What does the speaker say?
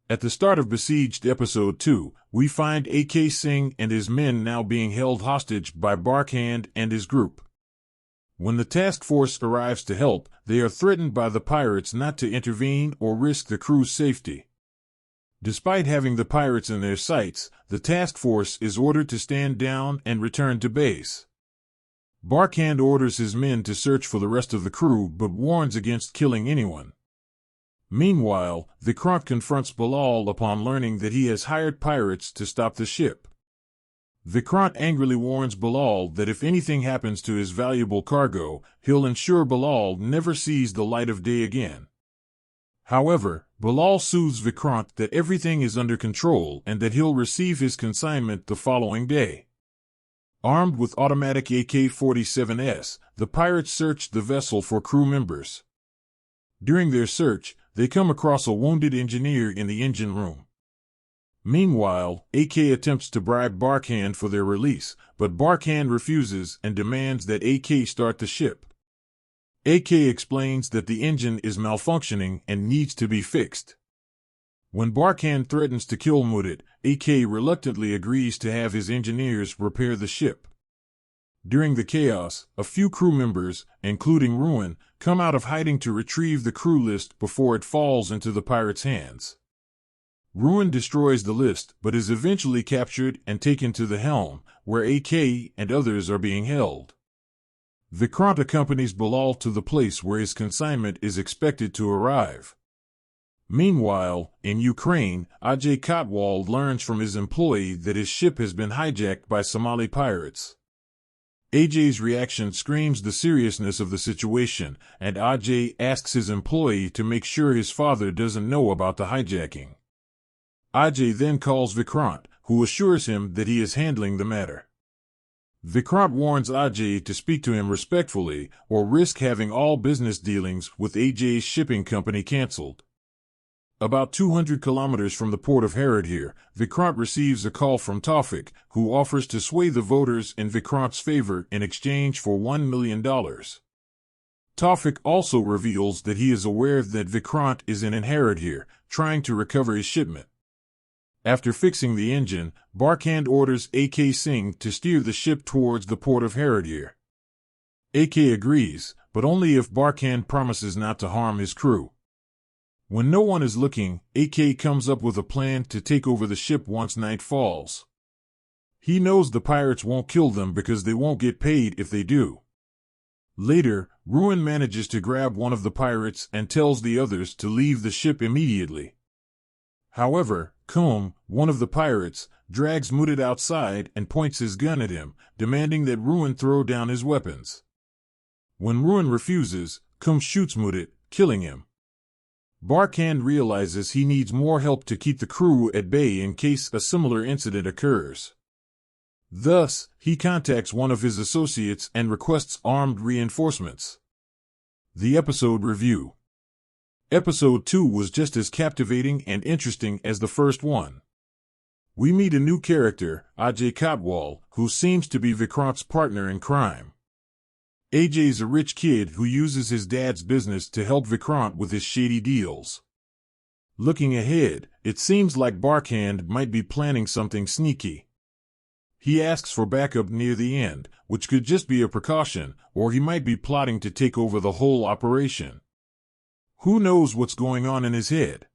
At the start of Besieged Episode 2, we find A.K. Singh and his men now being held hostage by Barkhand and his group. When the task force arrives to help, they are threatened by the pirates not to intervene or risk the crew's safety. Despite having the pirates in their sights, the task force is ordered to stand down and return to base. Barkhand orders his men to search for the rest of the crew but warns against killing anyone. Meanwhile, Vikrant confronts Bilal upon learning that he has hired pirates to stop the ship. Vikrant angrily warns Bilal that if anything happens to his valuable cargo, he'll ensure Bilal never sees the light of day again. However, Bilal soothes Vikrant that everything is under control and that he'll receive his consignment the following day. Armed with automatic AK-47s, the pirates search the vessel for crew members. During their search, they come across a wounded engineer in the engine room. Meanwhile, AK attempts to bribe Barkhand for their release, but Barkhand refuses and demands that AK start the ship. AK explains that the engine is malfunctioning and needs to be fixed. When Barkhand threatens to kill Mudit, AK reluctantly agrees to have his engineers repair the ship. During the chaos, a few crew members, including Ruin, come out of hiding to retrieve the crew list before it falls into the pirates' hands. Ruin destroys the list but is eventually captured and taken to the helm, where AK and others are being held. Vikrant accompanies Bilal to the place where his consignment is expected to arrive. Meanwhile, in Ukraine, Ajay Kotwal learns from his employee that his ship has been hijacked by Somali pirates. Ajay's reaction screams the seriousness of the situation, and Ajay asks his employee to make sure his father doesn't know about the hijacking. Ajay then calls Vikrant, who assures him that he is handling the matter. Vikrant warns Ajay to speak to him respectfully, or risk having all business dealings with Ajay's shipping company cancelled. About 200 kilometers from the port of Haradhir, Vikrant receives a call from Tawfik, who offers to sway the voters in Vikrant's favor in exchange for $1 million. Tawfik also reveals that he is aware that Vikrant is in Haradhir, trying to recover his shipment. After fixing the engine, Barkhand orders A.K. Singh to steer the ship towards the port of Haradhir. A.K. agrees, but only if Barkhand promises not to harm his crew. When no one is looking, A.K. comes up with a plan to take over the ship once night falls. He knows the pirates won't kill them because they won't get paid if they do. Later, Ruin manages to grab one of the pirates and tells the others to leave the ship immediately. However, Kum, one of the pirates, drags Mudit outside and points his gun at him, demanding that Ruin throw down his weapons. When Ruin refuses, Kum shoots Mudit, killing him. Barkhand realizes he needs more help to keep the crew at bay in case a similar incident occurs. Thus, he contacts one of his associates and requests armed reinforcements. The episode review. Episode 2 was just as captivating and interesting as the first one. We meet a new character, Ajay Kotwal, who seems to be Vikrant's partner in crime. Ajay's a rich kid who uses his dad's business to help Vikrant with his shady deals. Looking ahead, it seems like Barkhand might be planning something sneaky. He asks for backup near the end, which could just be a precaution, or he might be plotting to take over the whole operation. Who knows what's going on in his head?